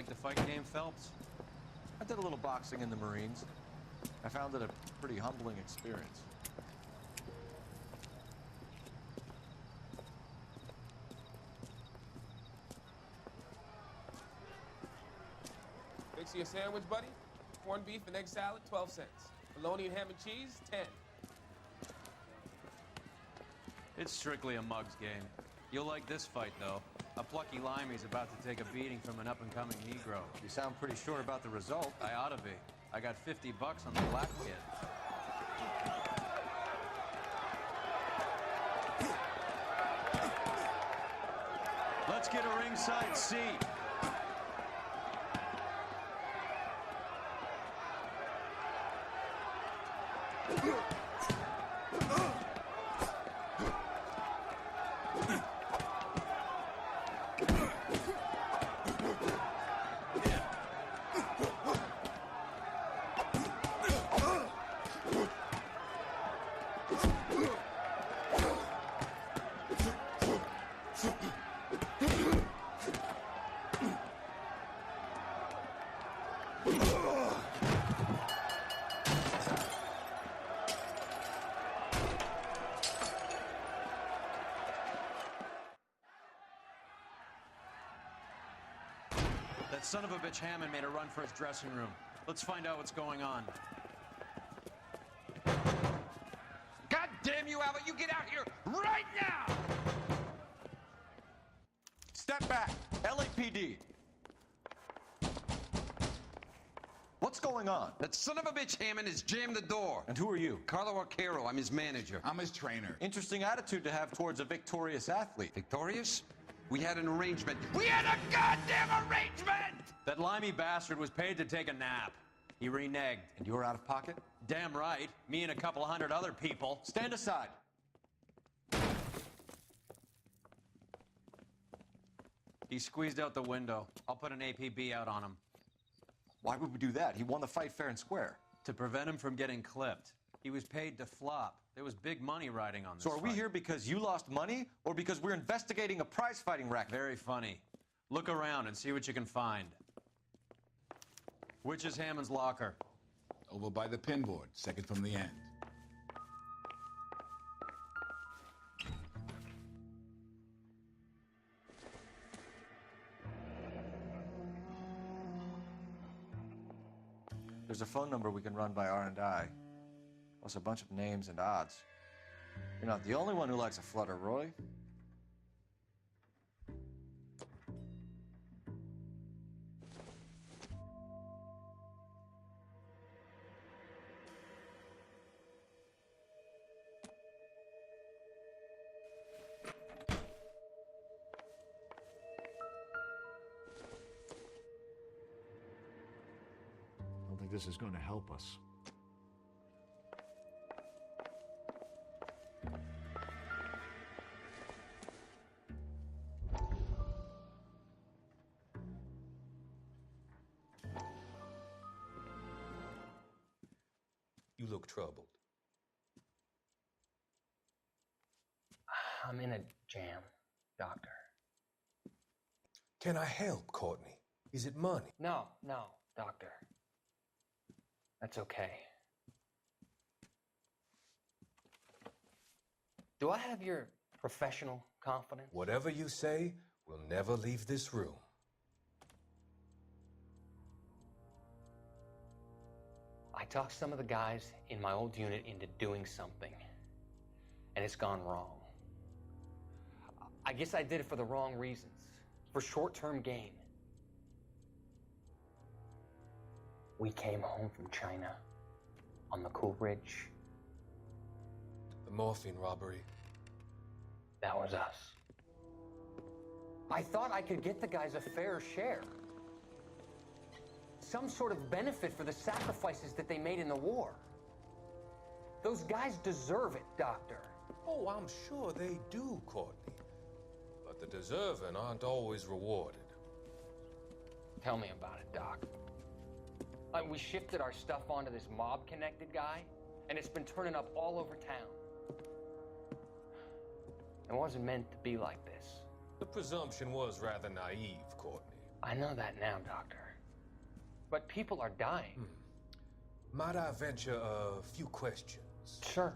like the fight game, Phelps? I did a little boxing in the Marines. I found it a pretty humbling experience. Fix you a sandwich, buddy? Corned beef and egg salad, 12 cents. Bologna and ham and cheese, 10. It's strictly a mug's game. You'll like this fight, though. A plucky limey's about to take a beating from an up-and-coming Negro. You sound pretty sure about the result. I ought to be. I got 50 bucks on the black kid. Let's get a ringside seat. That son of a bitch Hammond made a run for his dressing room. Let's find out what's going on. God damn you, Albert! You get out here right now! Step back! LAPD! What's going on? That son of a bitch Hammond has jammed the door. And who are you? Carlo Arcaro, I'm his manager. I'm his trainer. Interesting attitude to have towards a victorious athlete. Victorious? We had an arrangement. We had a goddamn arrangement! That limey bastard was paid to take a nap. He reneged. And you're out of pocket? Damn right. Me and a couple hundred other people. Stand aside. He squeezed out the window. I'll put an APB out on him. Why would we do that? He won the fight fair and square. To prevent him from getting clipped. He was paid to flop. There was big money riding on this So are we fight. here because you lost money or because we're investigating a prize-fighting racket? Very funny. Look around and see what you can find. Which is Hammond's locker? Over by the pinboard, second from the end. There's a phone number we can run by R&I, plus a bunch of names and odds. You're not the only one who likes a flutter, Roy. I don't think this is going to help us. You look troubled. I'm in a jam, Doctor. Can I help, Courtney? Is it money? No, Doctor. That's okay. Do I have your professional confidence? Whatever you say, we'll never leave this room. I talked some of the guys in my old unit into doing something, and it's gone wrong. I guess I did it for the wrong reasons, for short-term gain. We came home from China on the Cool Ridge. The morphine robbery. That was us. I thought I could get the guys a fair share. Some sort of benefit for the sacrifices that they made in the war. Those guys deserve it, Doctor. Oh, I'm sure they do, Courtney. But the deserving aren't always rewarded. Tell me about it, Doc. We shifted our stuff onto this mob-connected guy, and it's been turning up all over town. It wasn't meant to be like this. The presumption was rather naive, Courtney. I know that now, Doctor. But people are dying. Might I venture a few questions? Sure.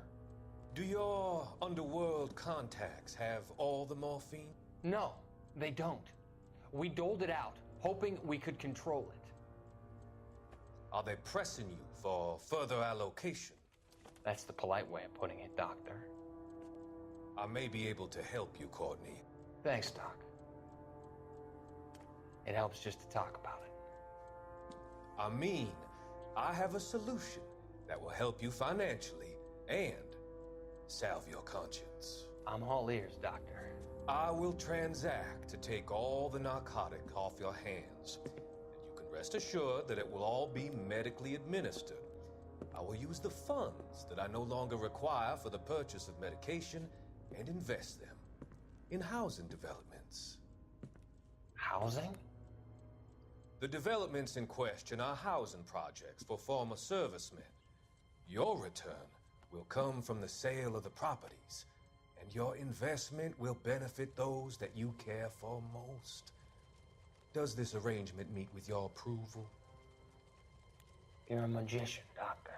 Do your underworld contacts have all the morphine? No, they don't. We doled it out, hoping we could control it. Are they pressing you for further allocation? That's the polite way of putting it, Doctor. I may be able to help you, Courtney. Thanks, Doc. It helps just to talk about it. I mean, I have a solution that will help you financially and salve your conscience. I'm all ears, Doctor. I will transact to take all the narcotic off your hands. And you can rest assured that it will all be medically administered. I will use the funds that I no longer require for the purchase of medication and invest them in housing developments. Housing? The developments in question are housing projects for former servicemen. Your return will come from the sale of the properties, and your investment will benefit those that you care for most. Does this arrangement meet with your approval? You're a magician, Doctor.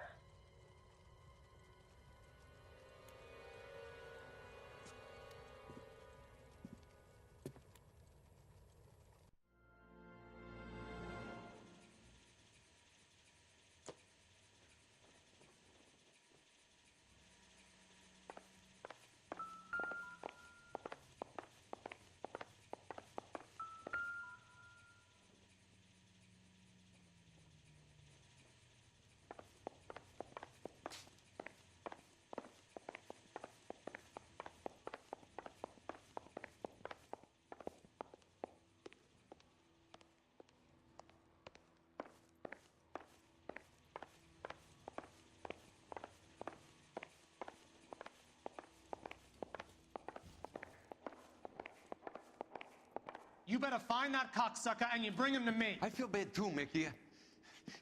You better find that cocksucker and you bring him to me. I feel bad too, Mickey.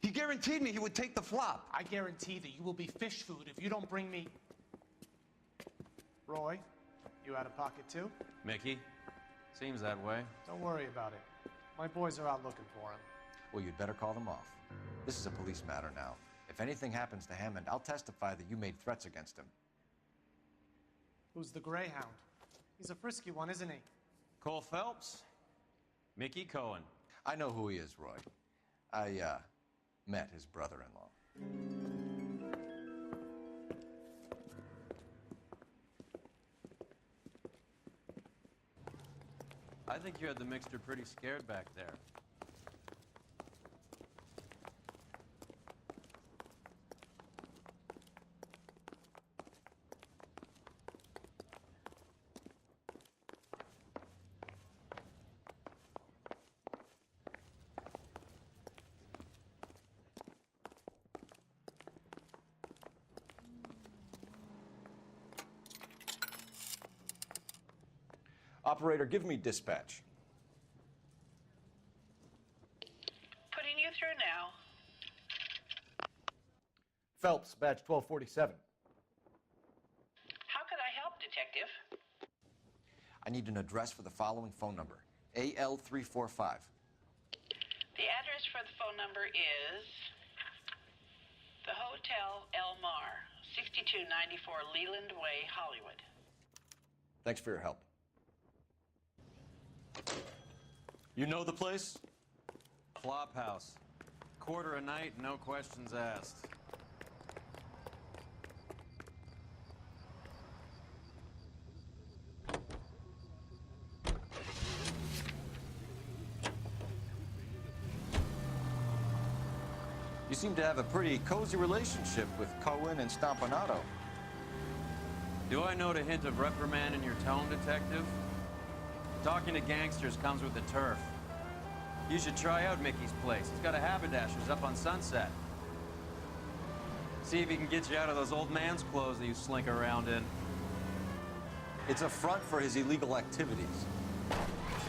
He guaranteed me he would take the flop. I guarantee that you will be fish food if you don't bring me... Roy, you out of pocket too? Mickey? Seems that way. Don't worry about it. My boys are out looking for him. Well, you'd better call them off. This is a police matter now. If anything happens to Hammond, I'll testify that you made threats against him. Who's the Greyhound? He's a frisky one, isn't he? Cole Phelps? Mickey Cohen. I know who he is, Roy. I, met his brother-in-law. I think you had the mixture pretty scared back there. Operator, give me dispatch. Putting you through now. Phelps, badge 1247. How could I help, Detective? I need an address for the following phone number. AL345. The address for the phone number is the Hotel L.Noire, 6294 Leland Way, Hollywood. Thanks for your help. You know the place? Flophouse. Quarter a night, no questions asked. You seem to have a pretty cozy relationship with Cohen and Stompanato. Do I note a hint of reprimand in your tone, Detective? Talking to gangsters comes with the turf. You should try out Mickey's place. He's got a haberdasher's up on Sunset. See if he can get you out of those old man's clothes that you slink around in. It's a front for his illegal activities.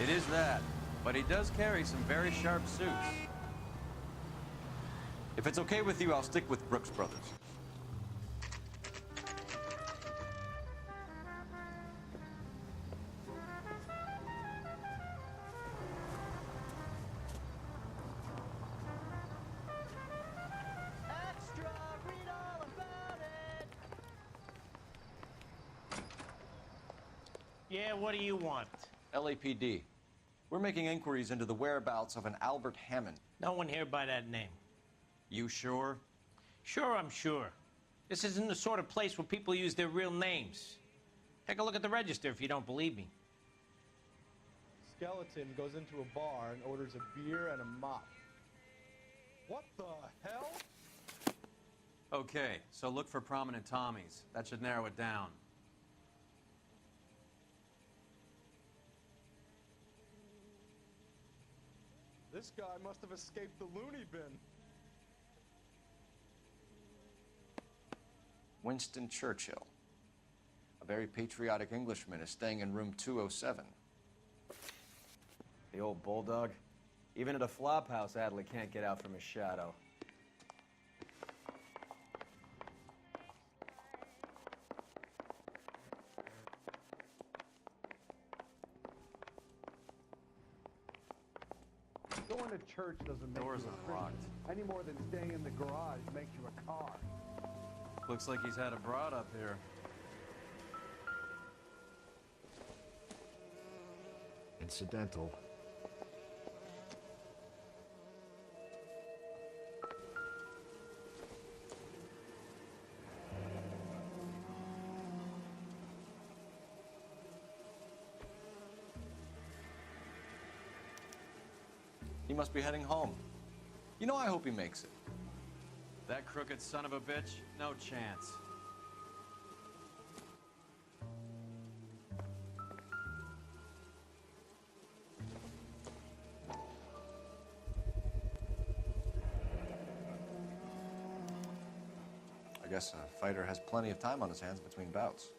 It is that, but he does carry some very sharp suits. If it's okay with you, I'll stick with Brooks Brothers. Yeah, what do you want? LAPD. We're making inquiries into the whereabouts of an Albert Hammond. No one here by that name. You sure? Sure, I'm sure. This isn't the sort of place where people use their real names. Take a look at the register if you don't believe me. Skeleton goes into a bar and orders a beer and a mop. What the hell? Okay, so look for prominent Tommies. That should narrow it down. This guy must have escaped the loony bin. Winston Churchill. A very patriotic Englishman is staying in room 207. The old bulldog. Even at a flop house, Adley can't get out from his shadow. Going to church doesn't make Doors you a unlocked. Christian, any more than staying in the garage makes you a car. Looks like he's had a broad up here. Incidental. He must be heading home. You know, I hope he makes it. That crooked son of a bitch? No chance. I guess a fighter has plenty of time on his hands between bouts.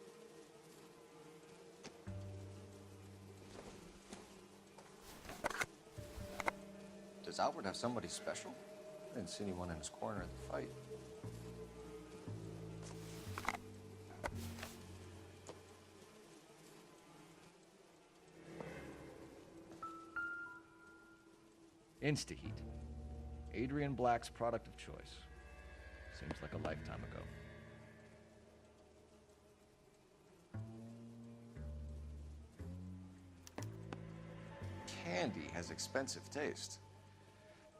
Does Albert have somebody special? I didn't see anyone in his corner at the fight. Instaheat. Adrian Black's product of choice. Seems like a lifetime ago. Candy has expensive taste.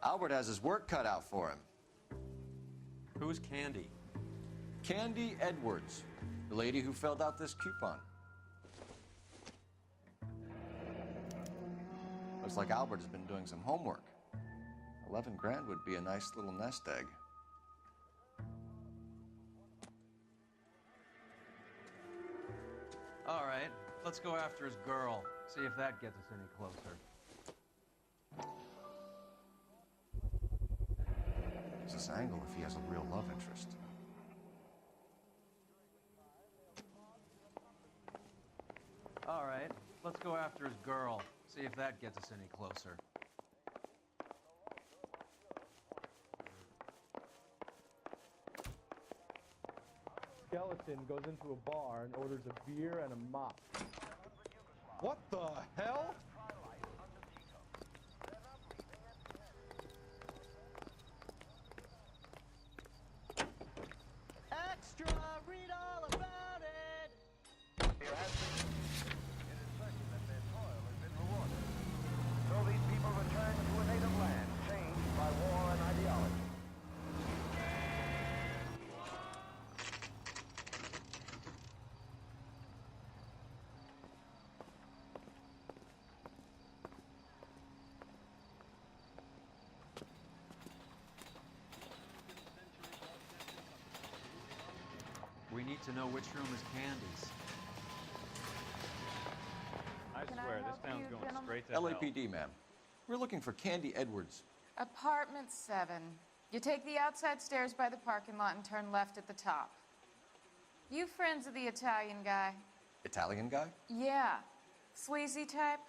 Albert has his work cut out for him. Who's Candy? Candy Edwards, the lady who filled out this coupon. Looks like Albert has been doing some homework. 11 grand would be a nice little nest egg. All right, let's go after his girl. See if that gets us any closer. Use this angle if he has a real love interest. All right, let's go after his girl. See if that gets us any closer. Skeleton goes into a bar and orders a beer and a mop. What the hell? Extra, read all about it. Here has been. It is certain that their toil has been rewarded. So these people return to a native land, changed by war and ideology. We need to know which room is Candy's. I swear, this town's going straight to LAPD, ma'am. We're looking for Candy Edwards. Apartment 7. You take the outside stairs by the parking lot and turn left at the top. You friends of the Italian guy? Italian guy? Yeah. Sleazy type?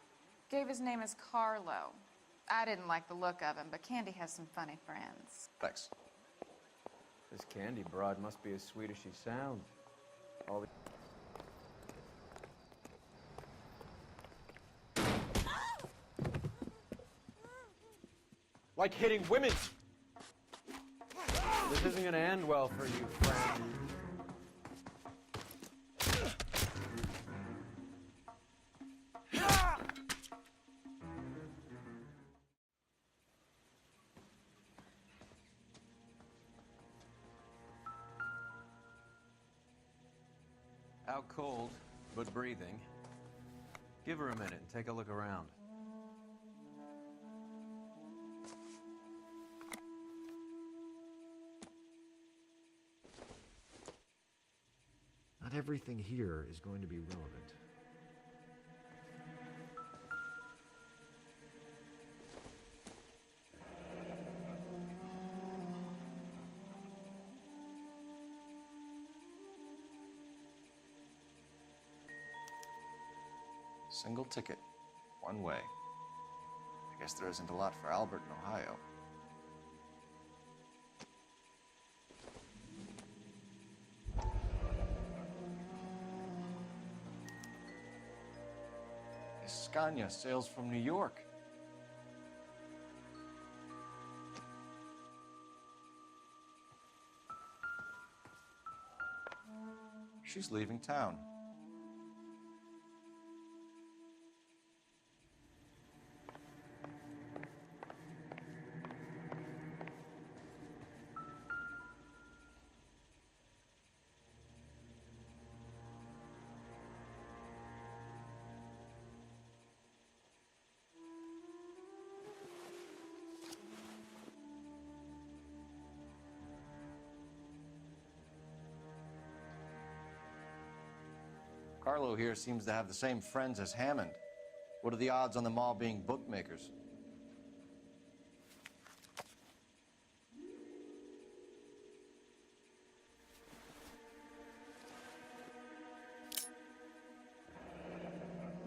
Gave his name as Carlo. I didn't like the look of him, but Candy has some funny friends. Thanks. This Candy broad must be as sweet as she sounds. All the... Like hitting women! This isn't gonna end well for you, friend. Out cold, but breathing. Give her a minute and take a look around. Not everything here is going to be relevant. Single ticket, one way. I guess there isn't a lot for Albert in Ohio. Scania sails from New York. She's leaving town. Carlo here seems to have the same friends as Hammond. What are the odds on them all being bookmakers?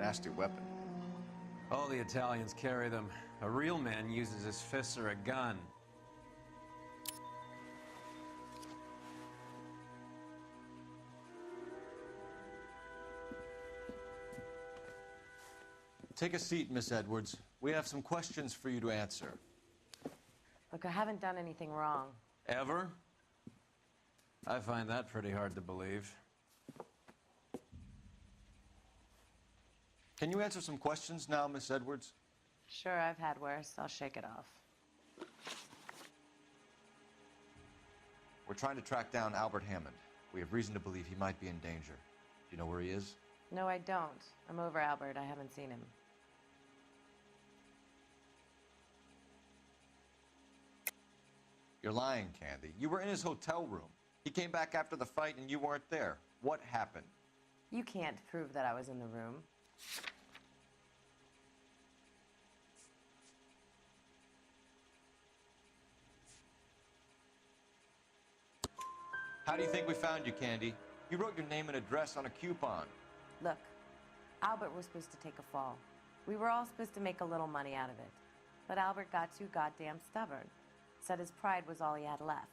Nasty weapon. All the Italians carry them. A real man uses his fists or a gun. Take a seat, Miss Edwards. We have some questions for you to answer. Look, I haven't done anything wrong. Ever? I find that pretty hard to believe. Can you answer some questions now, Miss Edwards? Sure, I've had worse. I'll shake it off. We're trying to track down Albert Hammond. We have reason to believe he might be in danger. Do you know where he is? No, I don't. I'm over Albert. I haven't seen him. You're lying, Candy. You were in his hotel room. He came back after the fight and you weren't there. What happened? You can't prove that I was in the room. How do you think we found you, Candy? You wrote your name and address on a coupon. Look, Albert was supposed to take a fall. We were all supposed to make a little money out of it. But Albert got too goddamn stubborn. Said his pride was all he had left.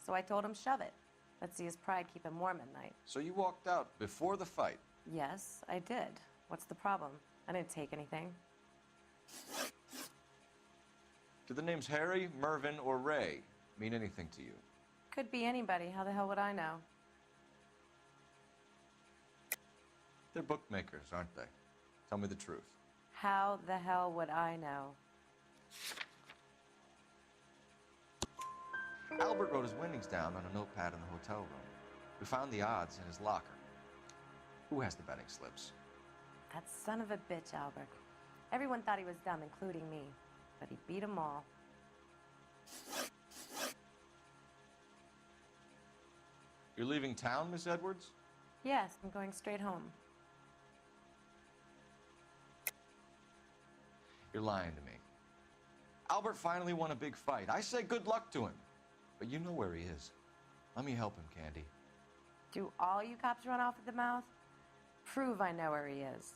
So I told him, shove it. Let's see his pride keep him warm at night. So you walked out before the fight? Yes, I did. What's the problem? I didn't take anything. Do the names Harry, Mervyn, or Ray mean anything to you? Could be anybody. How the hell would I know? They're bookmakers, aren't they? Tell me the truth. How the hell would I know? Albert wrote his winnings down on a notepad in the hotel room. We found the odds in his locker. Who has the betting slips? That son of a bitch, Albert. Everyone thought he was dumb, including me. But he beat them all. You're leaving town, Miss Edwards? Yes, I'm going straight home. You're lying to me. Albert finally won a big fight. I say good luck to him. But you know where he is. Let me help him, Candy. Do all you cops run off at the mouth? Prove I know where he is.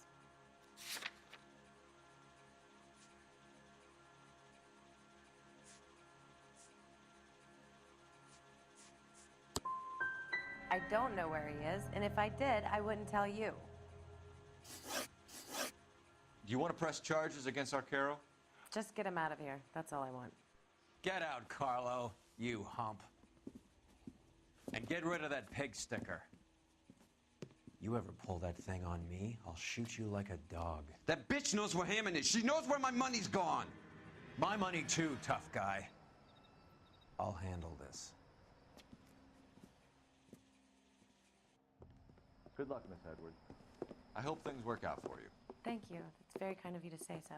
I don't know where he is, and if I did, I wouldn't tell you. Do you want to press charges against Arcaro? Just get him out of here. That's all I want. Get out, Carlo, you hump. And get rid of that pig sticker. You ever pull that thing on me, I'll shoot you like a dog. That bitch knows where Hammond is. She knows where my money's gone. My money too, tough guy. I'll handle this. Good luck, Miss Edwards. I hope things work out for you. Thank you. It's very kind of you to say so.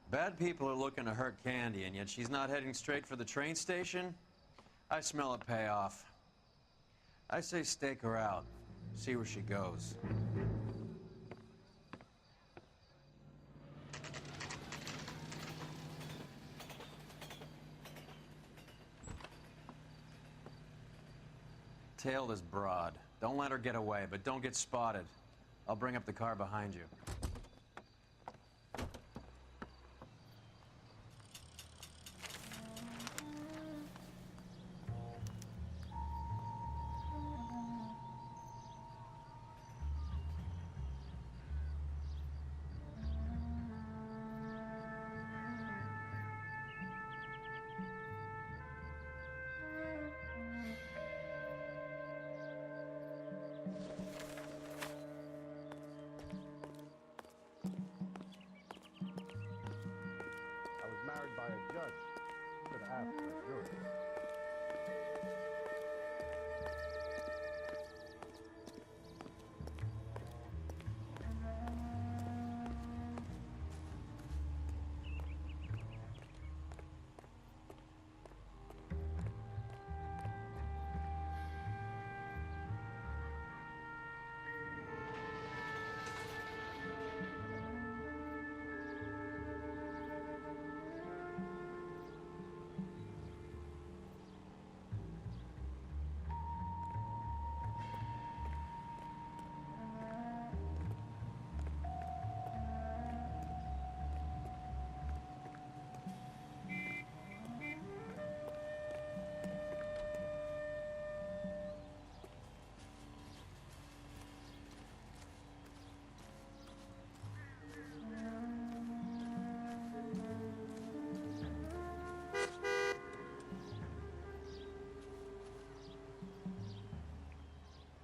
Bad people are looking to hurt Candy, and yet she's not heading straight for the train station? I smell a payoff. I say stake her out. See where she goes. Tail this broad. Don't let her get away, but don't get spotted. I'll bring up the car behind you. I was married by a judge. Should have asked for a jury.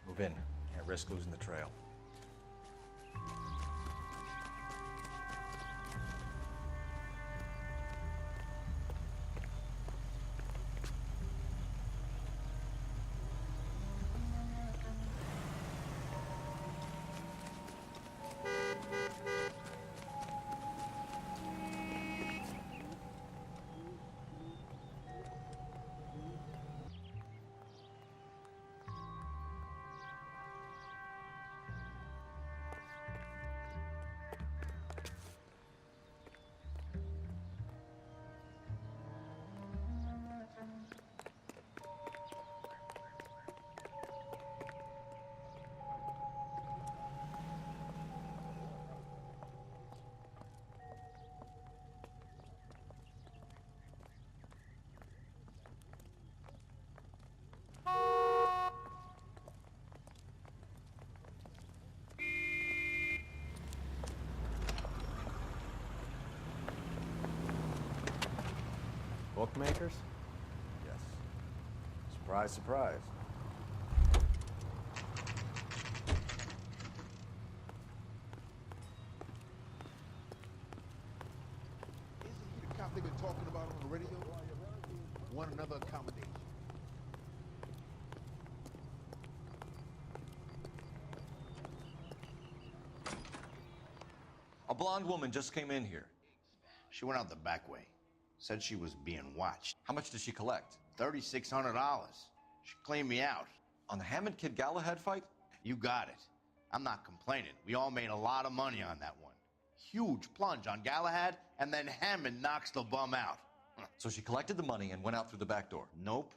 Move in. Can't risk losing the trail. Bookmakers? Yes. Surprise, surprise. Isn't he the cop they've been talking about on the radio? Want another accommodation. A blonde woman just came in here. She went out the back way. Said she was being watched. How much did she collect? $3,600. She cleaned me out. On the Hammond Kid Galahad fight? You got it. I'm not complaining. We all made a lot of money on that one. Huge plunge on Galahad, and then Hammond knocks the bum out. So she collected the money and went out through the back door? Nope.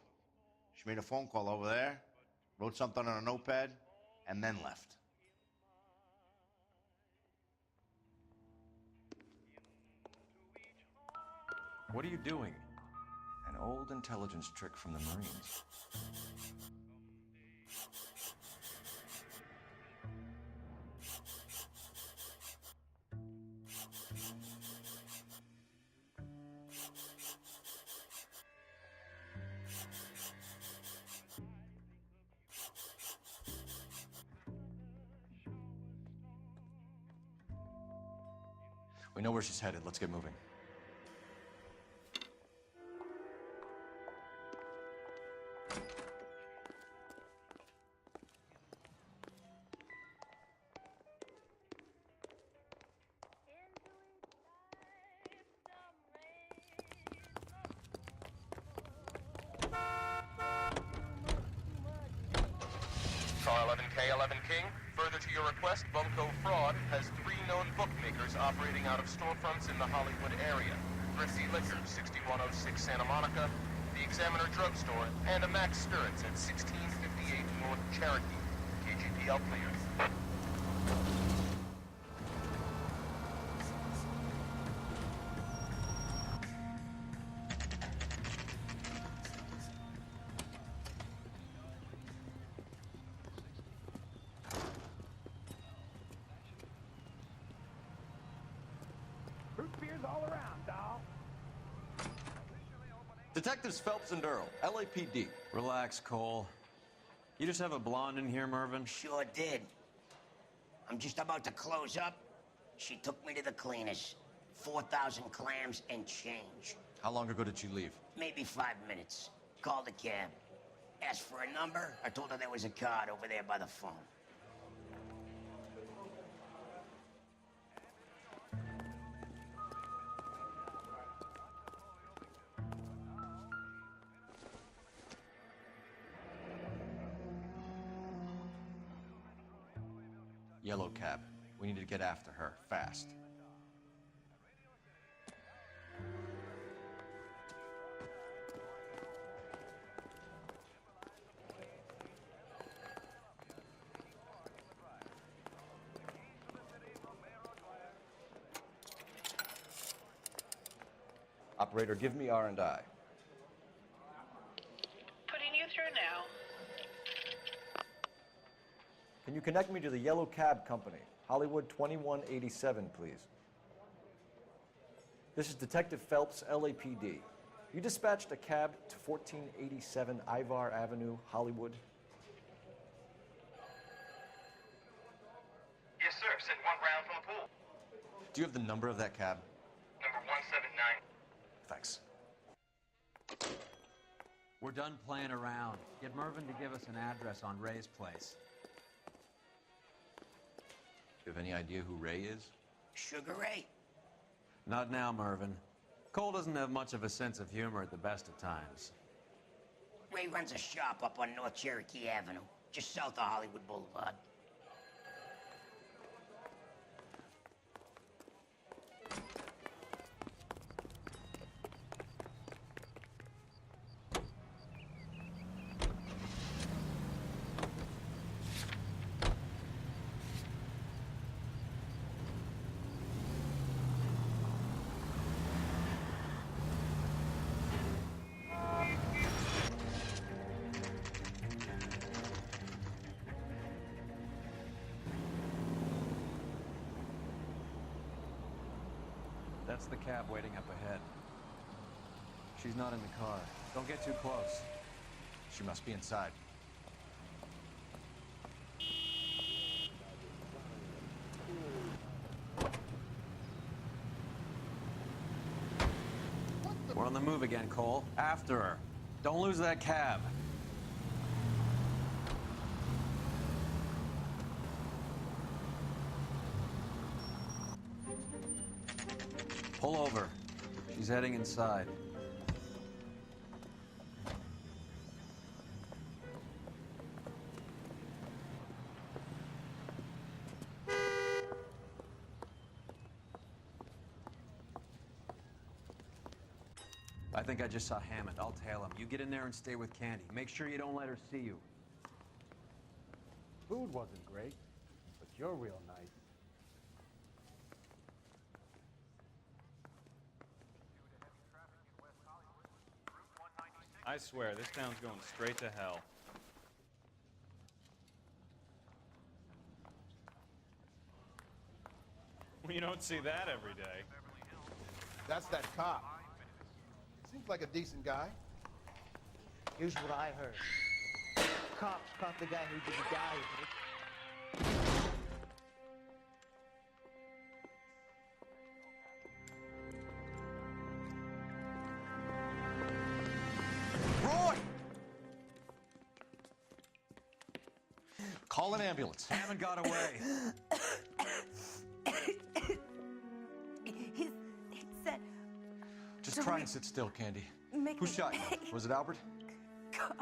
She made a phone call over there, wrote something on a notepad, and then left. What are you doing? An old intelligence trick from the Marines. We know where she's headed. Let's get moving. Car 11K, 11 King. Further to your request, Bunko Fraud has 3 known bookmakers operating out of storefronts in the Hollywood area. Thrifty Liquor, 6106 Santa Monica, the Examiner Drugstore, and a Max Spirits at 1658 North Cherokee. KGPL cleared. Root beers all around, doll. Detectives Phelps and Earl, LAPD. Relax, Cole. You just have a blonde in here, Mervyn? Sure did. I'm just about to close up. She took me to the cleaners. 4,000 clams and change. How long ago did she leave? Maybe 5 minutes. Called a cab. Asked for a number. I told her there was a card over there by the phone. Yellow cab. We need to get after her, fast. Operator, give me R&I. Putting you through now. Can you connect me to the Yellow Cab Company? Hollywood 2187, please. This is Detective Phelps, LAPD. You dispatched a cab to 1487 Ivar Avenue, Hollywood? Yes, sir. Sent 1 round from the pool. Do you have the number of that cab? Number 179. Thanks. We're done playing around. Get Mervyn to give us an address on Ray's place. You have any idea who Ray is? Sugar Ray? Not now, Mervyn. Cole doesn't have much of a sense of humor at the best of times. Ray runs a shop up on North Cherokee Avenue, just south of Hollywood Boulevard. That's the cab waiting up ahead. She's not in the car. Don't get too close. She must be inside. We're on the move again, Cole. After her. Don't lose that cab. Pull over. She's heading inside. I think I just saw Hammond. I'll tail him. You get in there and stay with Candy. Make sure you don't let her see you. Food wasn't great, but you're real nice. I swear, this town's going straight to hell. Well, you don't see that every day. That's that cop. Seems like a decent guy. Here's what I heard. Cops caught the guy who did the diving. Roy! Call an ambulance. Hammond got away. He said... Just try and sit still, Candy. Make Who me shot you? Was it Albert? car.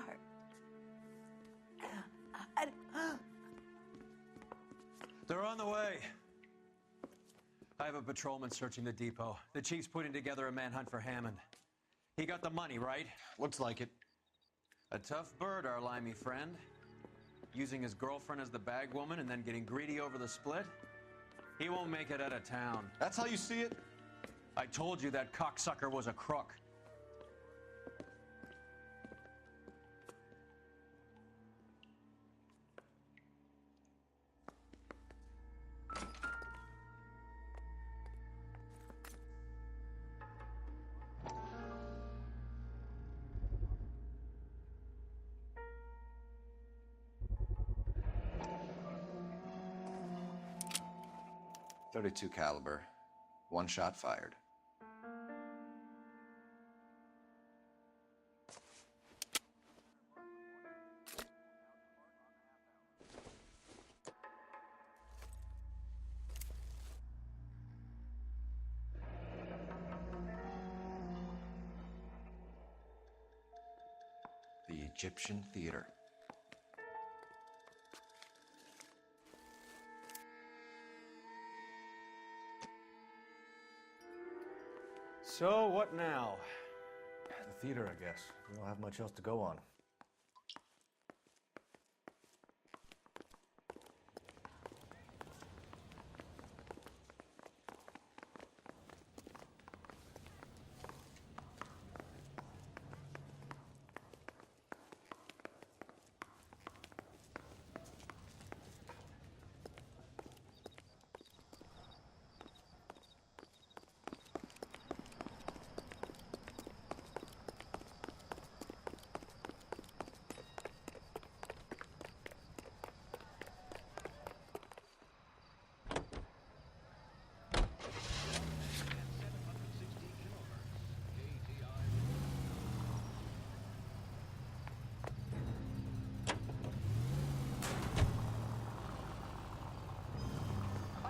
I have a patrolman searching the depot. The chief's putting together a manhunt for Hammond. He got the money, right? Looks like it. A tough bird, our limey friend. Using his girlfriend as the bag woman and then getting greedy over the split. He won't make it out of town. That's how you see it? I told you that cocksucker was a crook. .32 caliber. One shot fired. The Egyptian Theater. So, what now? The theater, I guess. We don't have much else to go on.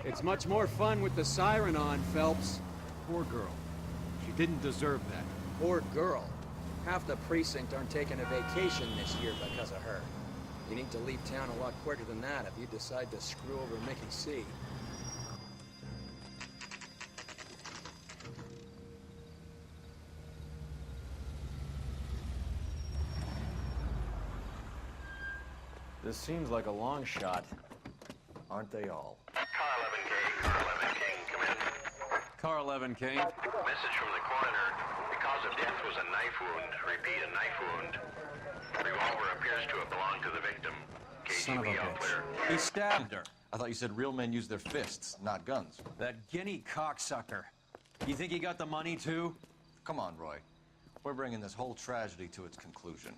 It's much more fun with the siren on, Phelps. Poor girl. She didn't deserve that. Poor girl. Half the precinct aren't taking a vacation this year because of her. You need to leave town a lot quicker than that if you decide to screw over Mickey C. This seems like a long shot. Aren't they all? Car 11 King. Message from the coroner. The cause of death was a knife wound. Repeat, a knife wound. The revolver appears to have belonged to the victim. Son of a KGB all bitch. clear. He stabbed her. I thought you said real men use their fists, not guns. That guinea cocksucker. You think he got the money, too? Come on, Roy. We're bringing this whole tragedy to its conclusion.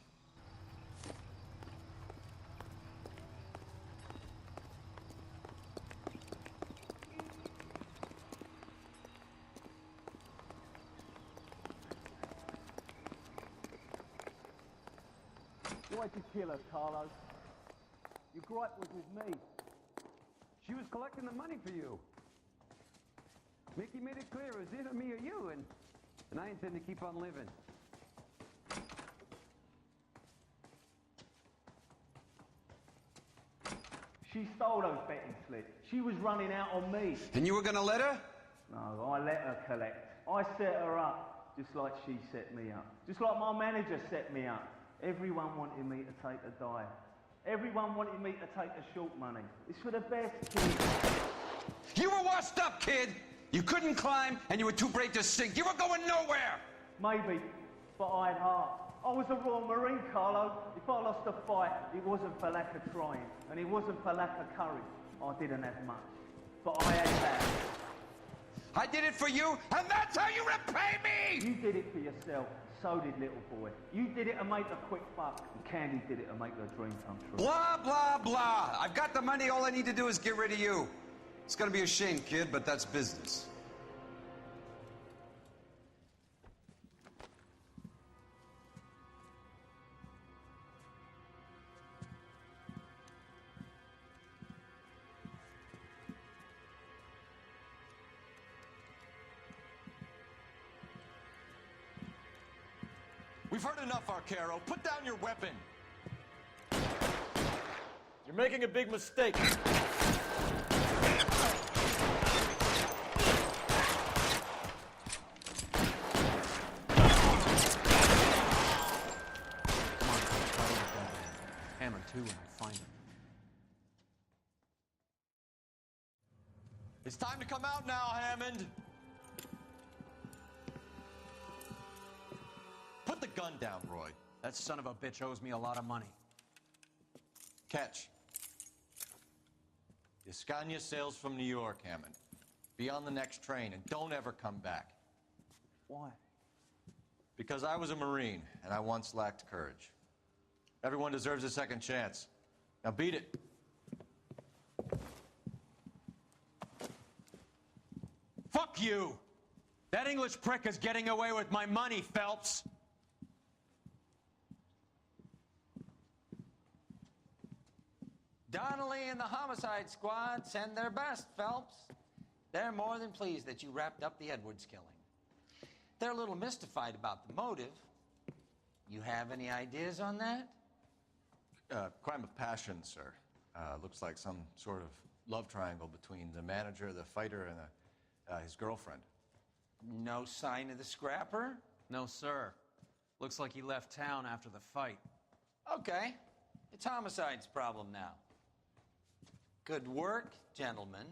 Why'd you kill her, Carlos? Your gripe was with me. She was collecting the money for you. Mickey made it clear it was either me or you, and I intend to keep on living. She stole those betting slips. She was running out on me. And you were gonna let her? No, I let her collect. I set her up, just like she set me up. Just like my manager set me up. Everyone wanted me to take a dive. Everyone wanted me to take the short money. It's for the best, kid. You were washed up, kid! You couldn't climb, and you were too brave to sink. You were going nowhere! Maybe, but I had heart. I was a Royal Marine, Carlo. If I lost a fight, it wasn't for lack of trying, and it wasn't for lack of courage. I didn't have much, but I had that. I did it for you, and that's how you repay me! You did it for yourself. So did little boy. You did it to make a quick buck, and Candy did it to make her dream come true. Blah, blah, blah. I've got the money. All I need to do is get rid of you. It's gonna be a shame, kid, but that's business. We've heard enough, Arcaro. Put down your weapon. You're making a big mistake. hammer, too, when I find him. It's time to come out now, Hammond. Put the gun down, Roy. That son of a bitch owes me a lot of money. Catch. The Scania sails from New York, Hammond. Be on the next train and don't ever come back. Why? Because I was a Marine and I once lacked courage. Everyone deserves a second chance. Now beat it. Fuck you! That English prick is getting away with my money, Phelps! Donnelly and the homicide squad send their best, Phelps. They're more than pleased that you wrapped up the Edwards killing. They're a little mystified about the motive. You have any ideas on that? Crime of passion, sir. Looks like some sort of love triangle between the manager, the fighter, and his girlfriend. No sign of the scrapper? No, sir. Looks like he left town after the fight. Okay. It's homicide's problem now. Good work, gentlemen.